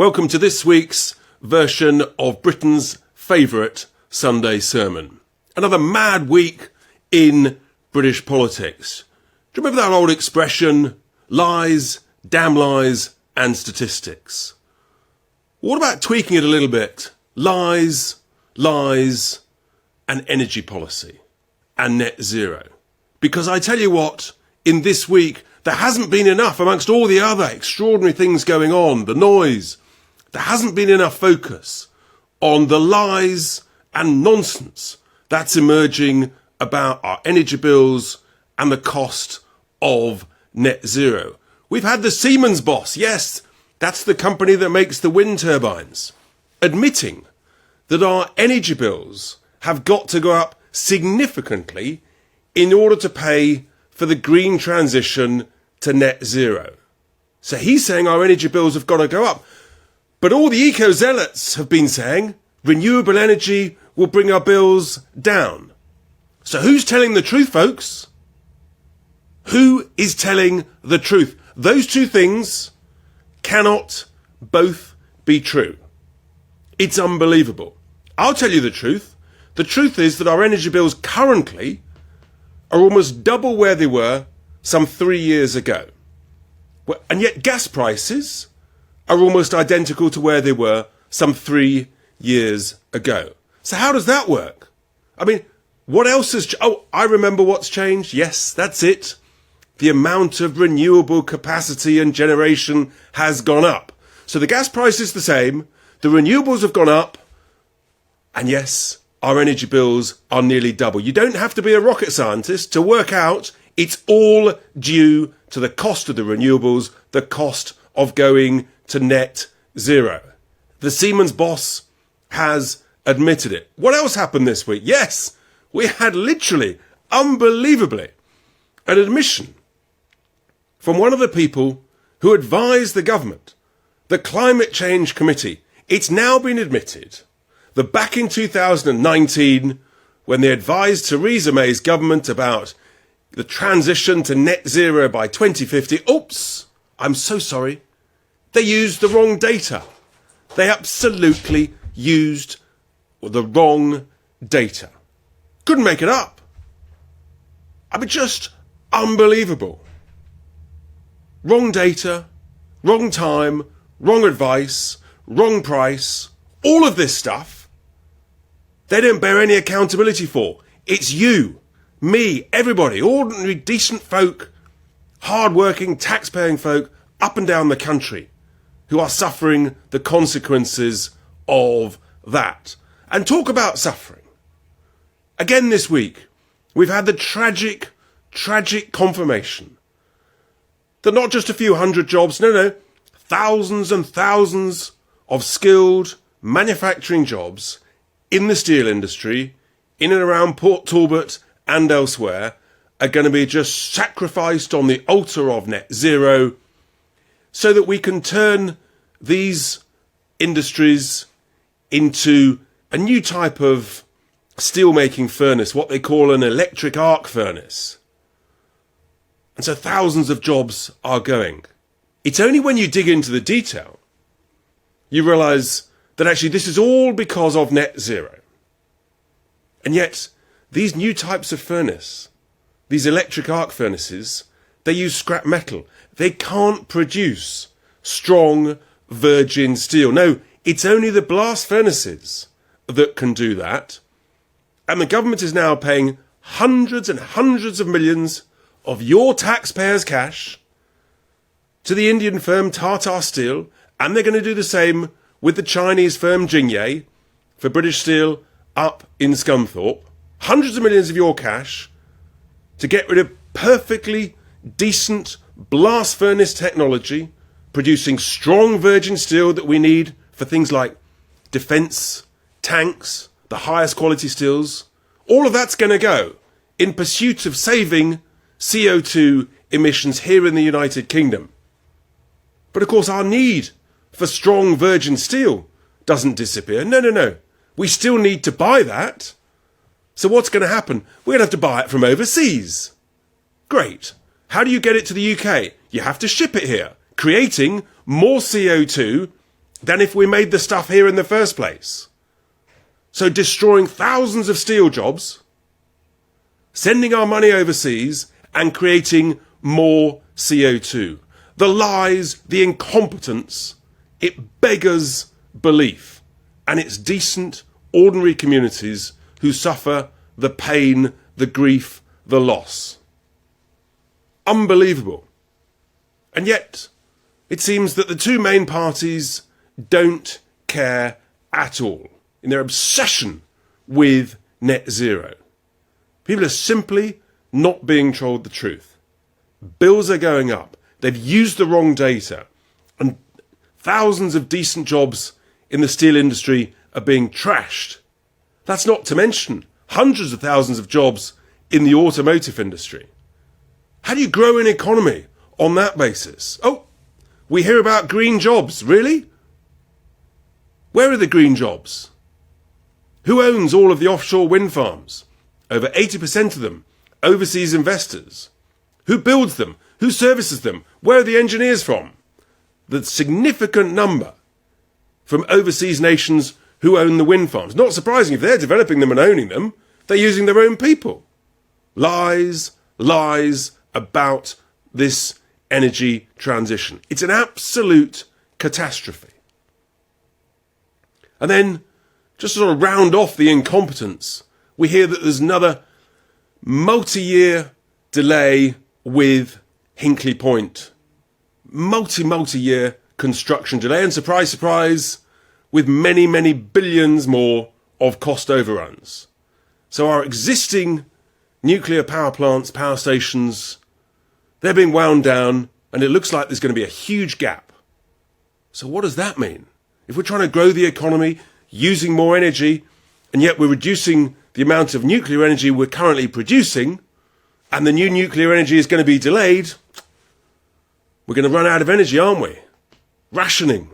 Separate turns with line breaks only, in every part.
Welcome to this week's version of Britain's favourite Sunday sermon. Another mad week in British politics. Do you remember that old expression, lies, damn lies and statistics? What about tweaking it a little bit? Lies, lies and energy policy and net zero. Because I tell you what, in this week, there hasn't been enough amongst all the other extraordinary things going on, the noise. There hasn't been enough focus on the lies and nonsense that's emerging about our energy bills and the cost of net zero. We've had the Siemens boss, yes, that's the company that makes the wind turbines, admitting that our energy bills have got to go up significantly in order to pay for the green transition to net zero. So he's saying our energy bills have got to go up. But all the eco-zealots have been saying renewable energy will bring our bills down. So who's telling the truth, folks? Who is telling the truth? Those two things cannot both be true. It's unbelievable. I'll tell you the truth. The truth is that our energy bills currently are almost double where they were some 3 years ago. And yet gas prices are almost identical to where they were some 3 years ago. So how does that work? I mean, what else has... Oh, I remember what's changed. Yes, that's it. The amount of renewable capacity and generation has gone up. So the gas price is the same, the renewables have gone up, and yes, our energy bills are nearly double. You don't have to be a rocket scientist to work out it's all due to the cost of the renewables, the cost of going to net zero. The Siemens boss has admitted it. What else happened this week? Yes, we had literally, unbelievably, an admission from one of the people who advised the government, the Climate Change Committee. It's now been admitted that back in 2019, when they advised Theresa May's government about the transition to net zero by 2050, oops, I'm so sorry, they used the wrong data. They absolutely used the wrong data. Couldn't make it up. I mean, just unbelievable. Wrong data, wrong time, wrong advice, wrong price, all of this stuff, they don't bear any accountability for. It's you, me, everybody, ordinary, decent folk, hard-working, tax-paying folk up and down the country who are suffering the consequences of that. And talk about suffering. Again this week, we've had the tragic confirmation that not just a few hundred jobs, no, thousands and thousands of skilled manufacturing jobs in the steel industry, in and around Port Talbot and elsewhere, are going to be just sacrificed on the altar of net zero so that we can turn these industries into a new type of steel-making furnace, what they call an electric arc furnace. And so thousands of jobs are going. It's only when you dig into the detail you realise that actually this is all because of net zero. And yet these new types of furnace, these electric arc furnaces, they use scrap metal. They can't produce strong virgin steel. No, it's only the blast furnaces that can do that. And the government is now paying hundreds and hundreds of millions of your taxpayers' cash to the Indian firm Tata Steel, and they're going to do the same with the Chinese firm Jingye for British Steel up in Scunthorpe. Hundreds of millions of your cash to get rid of perfectly decent blast furnace technology, producing strong virgin steel that we need for things like defence, tanks, the highest quality steels. All of that's going to go in pursuit of saving CO2 emissions here in the United Kingdom. But of course our need for strong virgin steel doesn't disappear. No. We still need to buy that. So what's going to happen? We're going to have to buy it from overseas. Great. How do you get it to the UK? You have to ship it here, creating more CO2 than if we made the stuff here in the first place. So destroying thousands of steel jobs, sending our money overseas and creating more CO2. The lies, the incompetence, it beggars belief. And it's decent, ordinary communities who suffer the pain, the grief, the loss. Unbelievable. And yet, it seems that the two main parties don't care at all in their obsession with net zero. People are simply not being told the truth. Bills are going up. They've used the wrong data. And thousands of decent jobs in the steel industry are being trashed. That's not to mention hundreds of thousands of jobs in the automotive industry. How do you grow an economy on that basis? Oh, we hear about green jobs. Really? Where are the green jobs? Who owns all of the offshore wind farms? Over 80% of them, overseas investors. Who builds them? Who services them? Where are the engineers from? The significant number from overseas nations who own the wind farms. Not surprising if they're developing them and owning them, they're using their own people. Lies, lies about this energy transition. It's an absolute catastrophe. And then, just to sort of round off the incompetence, we hear that there's another multi-year delay with Hinkley Point. Multi-year construction delay, and surprise, surprise, with many, many billions more of cost overruns. So our existing nuclear power plants, power stations, they're being wound down, and it looks like there's going to be a huge gap. So what does that mean? If we're trying to grow the economy using more energy, and yet we're reducing the amount of nuclear energy we're currently producing, and the new nuclear energy is going to be delayed, we're going to run out of energy, aren't we? Rationing,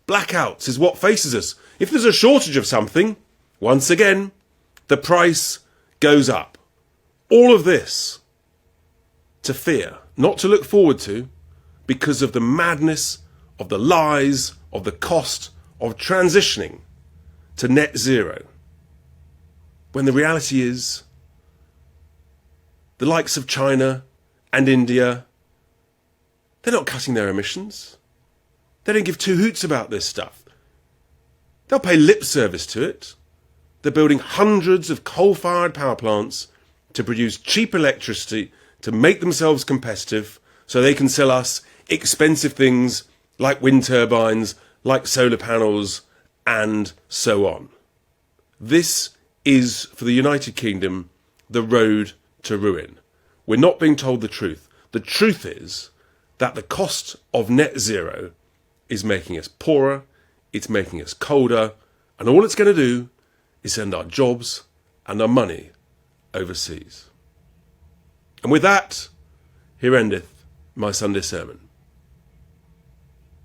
blackouts is what faces us. If there's a shortage of something, once again, the price goes up. All of this to fear, not to look forward to, because of the madness of the lies, of the cost of transitioning to net zero. When the reality is, the likes of China and India, they're not cutting their emissions. They don't give two hoots about this stuff. They'll pay lip service to it. They're building hundreds of coal-fired power plants to produce cheap electricity to make themselves competitive so they can sell us expensive things like wind turbines, like solar panels, and so on. This is, for the United Kingdom, the road to ruin. We're not being told the truth. The truth is that the cost of net zero is making us poorer, it's making us colder, and all it's going to do is send our jobs and our money overseas. And with that, here endeth my Sunday sermon.